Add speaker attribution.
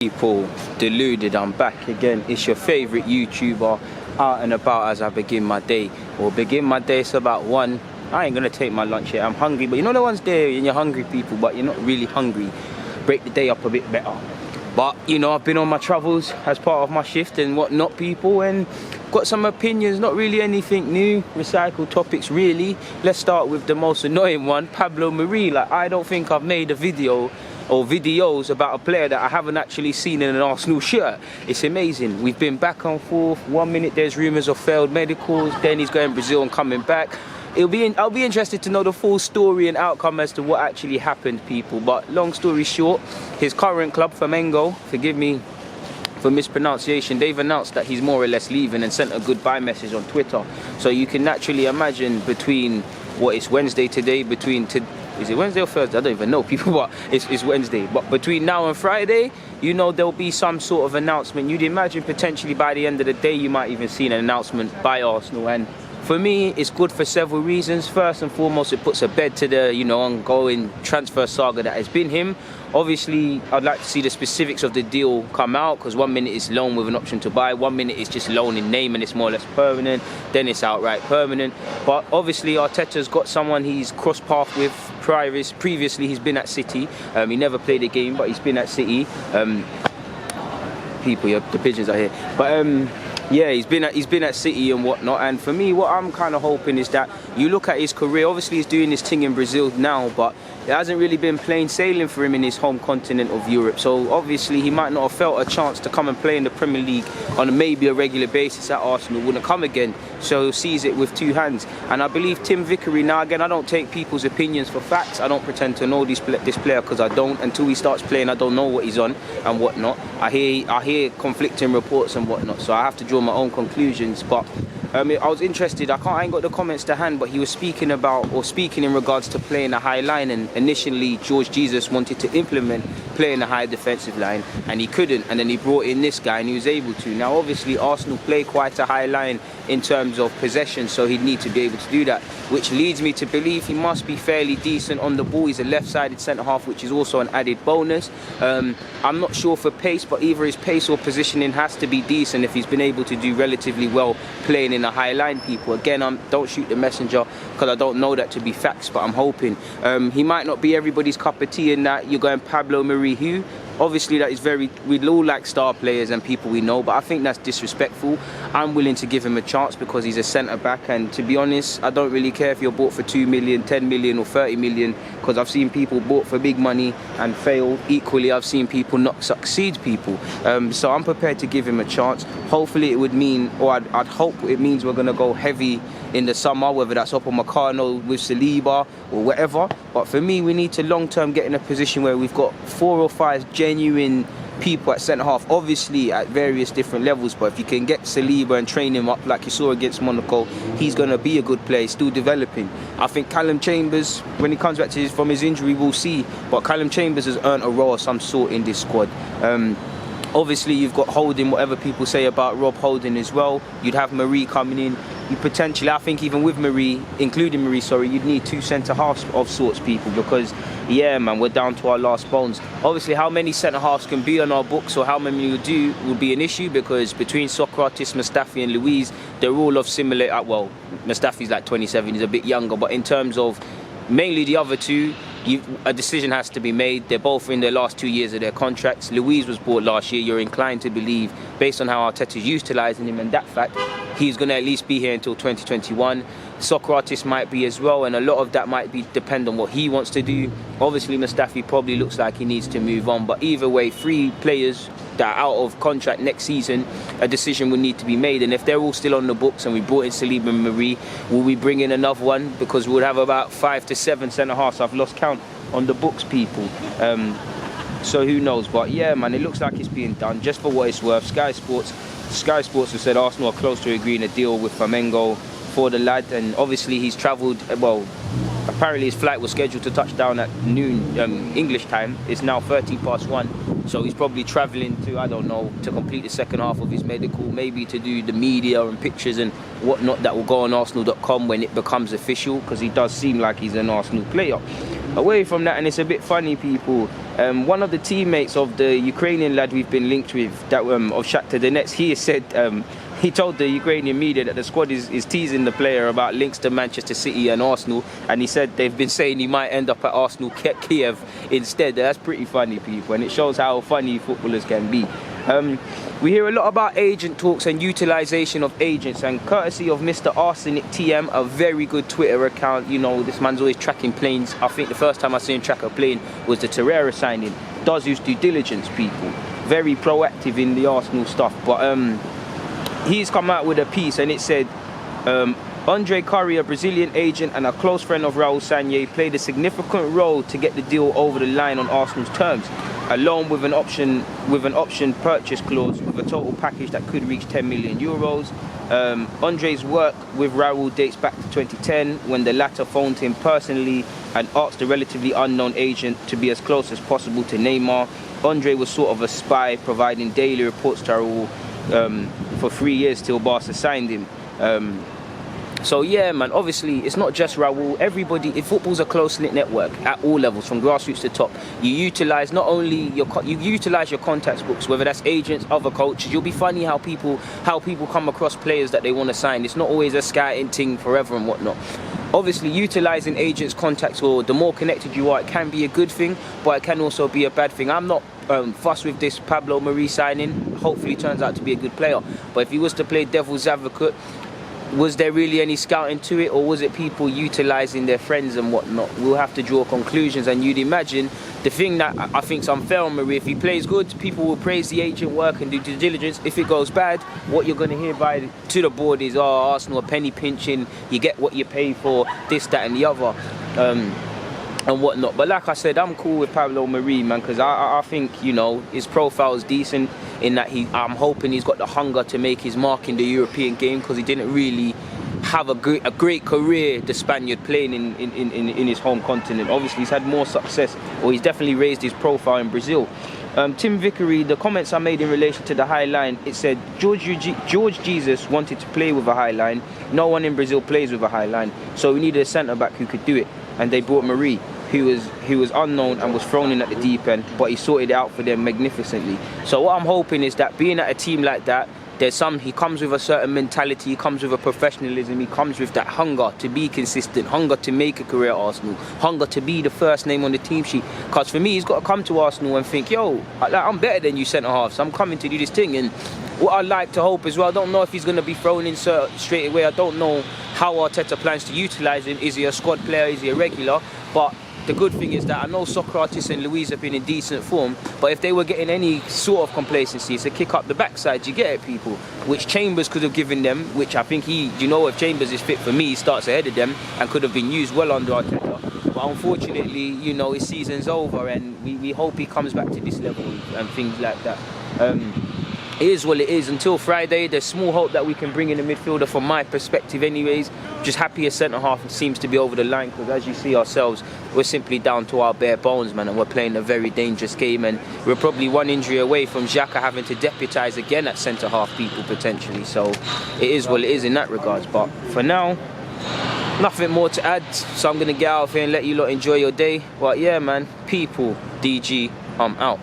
Speaker 1: People, Deluded, I'm back again. It's your favourite YouTuber out and about as I begin my day. Or begin my day, it's about 1. I ain't gonna take my lunch yet, I'm hungry. But you know the ones there and you're hungry people, but you're not really hungry. Break the day up a bit better. But you know, I've been on my travels as part of my shift and whatnot people, and got some opinions, not really anything new, recycled topics really. Let's start with the most annoying one, Pablo Marie. Like, I don't think I've made a video or videos about a player that I haven't actually seen in an Arsenal shirt. It's amazing. We've been back and forth. 1 minute there's rumours of failed medicals, then he's going to Brazil and coming back. I'll be interested to know the full story and outcome as to what actually happened, people. But long story short, his current club, Flamengo, forgive me for mispronunciation, they've announced that he's more or less leaving and sent a goodbye message on Twitter. So you can naturally imagine between what is Wednesday today, is it Wednesday or Thursday? I don't even know, people, but it's Wednesday. But between now and Friday, you know, there'll be some sort of announcement. You'd imagine potentially by the end of the day, you might even see an announcement by Arsenal. And for me, it's good for several reasons. First and foremost, it puts a bed to the, you know, ongoing transfer saga that has been him. Obviously, I'd like to see the specifics of the deal come out, because 1 minute it's loan with an option to buy, 1 minute it's just loan in name and it's more or less permanent, then it's outright permanent. But obviously, Arteta's got someone he's crossed path with previously. He's been at City. He never played a game, but he's been at City. People, yeah, the pigeons are here. But yeah, he's been at City and whatnot. And for me, what I'm kind of hoping is that you look at his career. Obviously, he's doing this thing in Brazil now, but it hasn't really been plain sailing for him in his home continent of Europe. So obviously, he might not have felt a chance to come and play in the Premier League on maybe a regular basis at Arsenal. Wouldn't come again. So he sees it with 2 hands. And I believe Tim Vickery, now again, I don't take people's opinions for facts. I don't pretend to know this player, because I don't. Until he starts playing, I don't know what he's on and whatnot. I hear conflicting reports and whatnot. So I have to draw my own conclusions. But I was interested. I ain't got the comments to hand, but he was speaking in regards to playing a high line, and initially George Jesus wanted to implement playing a high defensive line and he couldn't, and then he brought in this guy and he was able to. Now obviously Arsenal play quite a high line in terms of possession, so he'd need to be able to do that, which leads me to believe he must be fairly decent on the ball. He's a left-sided centre-half, which is also an added bonus. I'm not sure for pace, but either his pace or positioning has to be decent if he's been able to do relatively well playing in a high line, people. Again, don't shoot the messenger, because I don't know that to be facts, but I'm hoping. He might not be everybody's cup of tea in that you're going Pablo Marie who. Obviously, that is we'd all like star players and people we know, but I think that's disrespectful. I'm willing to give him a chance because he's a centre-back, and to be honest, I don't really care if you're bought for 2 million, 10 million or 30 million, because I've seen people bought for big money and fail. Equally, I've seen people not succeed, people. So I'm prepared to give him a chance. Hopefully it would mean, or I'd hope it means we're going to go heavy in the summer, whether that's Upamecano with Saliba or whatever. But for me, we need to long-term get in a position where we've got 4 or 5 genuine people at centre-half, obviously at various different levels. But if you can get Saliba and train him up like you saw against Monaco, he's going to be a good player, still developing. I think Callum Chambers, when he comes back from his injury, we'll see. But Callum Chambers has earned a role of some sort in this squad. Obviously, you've got Holding, whatever people say about Rob Holding as well. You'd have Marie coming in. You potentially, I think even with Marie, including Marie, sorry, you'd need 2 centre-halves of sorts, people, because, yeah, man, we're down to our last bones. Obviously, how many centre-halves can be on our books or how many we do will be an issue, because between Socrates, Mustafi and Luiz, they're all of similar, well, Mustafi's like 27, he's a bit younger, but in terms of mainly the other two, a decision has to be made. They're both in their last 2 years of their contracts. Luiz was bought last year. You're inclined to believe, based on how Arteta's utilising him and that fact, he's going to at least be here until 2021. Socrates might be as well, and a lot of that might depend on what he wants to do. Obviously, Mustafi probably looks like he needs to move on, but either way, 3 players that are out of contract next season, a decision will need to be made. And if they're all still on the books and we brought in Saliba and Marie, will we bring in another one? Because we'll have about 5 to 7 centre-halves, I've lost count, on the books, people. So who knows? But yeah, man, it looks like it's being done. Just for what it's worth, Sky Sports have said Arsenal are close to agreeing a deal with Flamengo for the lad, and obviously he's travelled, well, apparently his flight was scheduled to touch down at noon English time. It's now 1:13, so he's probably travelling to, I don't know, to complete the second half of his medical, maybe to do the media and pictures and whatnot that will go on Arsenal.com when it becomes official, because he does seem like he's an Arsenal player. Away from that, and it's a bit funny, people, One of the teammates of the Ukrainian lad we've been linked with, that of Shakhtar Donetsk, he said he told the Ukrainian media that the squad is teasing the player about links to Manchester City and Arsenal, and he said they've been saying he might end up at Arsenal Kiev instead. That's pretty funny, people, and it shows how funny footballers can be. We hear a lot about agent talks and utilisation of agents, and courtesy of Mr. Arsenic TM, a very good Twitter account. You know, this man's always tracking planes. I think the first time I seen him track a plane was the Torreira signing. Does his due diligence, people. Very proactive in the Arsenal stuff, but he's come out with a piece, and it said Andre Curry, a Brazilian agent and a close friend of Raul'S, played a significant role to get the deal over the line on Arsenal's terms, along with an option purchase clause with a total package that could reach 10 million euros. Andre's work with Raul dates back to 2010, when the latter phoned him personally and asked the relatively unknown agent to be as close as possible to Neymar. Andre was sort of a spy, providing daily reports to Raul for 3 years till Barca signed him. So yeah, man, obviously it's not just Raul. Everybody, football's a close-knit network at all levels, from grassroots to top. You utilize not only your contacts books, whether that's agents, other coaches. You'll be funny how people come across players that they want to sign. It's not always a scouting thing forever and whatnot. Obviously, utilizing agents' contacts, or the more connected you are, it can be a good thing, but it can also be a bad thing. I'm not fussed with this Pablo Mari signing. Hopefully, turns out to be a good player. But if he was to play devil's advocate, was there really any scouting to it, or was it people utilising their friends and whatnot? We'll have to draw conclusions, and you'd imagine the thing that I think's unfair on Marie, if he plays good, people will praise the agent work and do due diligence. If it goes bad, what you're going to hear to the board is, oh, Arsenal are penny pinching, you get what you pay for, this, that and the other, and whatnot. But like I said, I'm cool with Pablo Mari, man, because I think, you know, his profile is decent in that I'm hoping he's got the hunger to make his mark in the European game, because he didn't really have a great career, the Spaniard, playing in his home continent. Obviously he's had more success, or he's definitely raised his profile in Brazil. Tim Vickery, the comments I made in relation to the high line, it said George Jesus wanted to play with a high line. No one in Brazil plays with a high line, so we needed a centre back who could do it, and they brought Marie, who was unknown and was thrown in at the deep end, but he sorted it out for them magnificently. So what I'm hoping is that, being at a team like that, he comes with a certain mentality, he comes with a professionalism, he comes with that hunger to be consistent, hunger to make a career at Arsenal, hunger to be the first name on the team sheet. Because for me, he's got to come to Arsenal and think, yo, I'm better than you centre-halves, I'm coming to do this thing. And what I'd like to hope as well, I don't know if he's going to be thrown in straight away, I don't know how Arteta plans to utilise him. Is he a squad player, is he a regular? But the good thing is that I know Socrates and Luiz have been in decent form, but if they were getting any sort of complacency, it's a kick up the backside, you get it, people, which Chambers could have given them, which I think if Chambers is fit for me, he starts ahead of them and could have been used well under Arteta. But unfortunately, you know, his season's over, and we hope he comes back to this level and things like that. It is what it is. Until Friday, there's small hope that we can bring in a midfielder, from my perspective anyways. Just happy a centre-half seems to be over the line, because as you see ourselves, we're simply down to our bare bones, man, and we're playing a very dangerous game, and we're probably one injury away from Xhaka having to deputise again at centre-half, people, potentially. So it is what it is in that regards. But for now, nothing more to add, so I'm going to get out of here and let you lot enjoy your day. But yeah, man, people, DG, I'm out.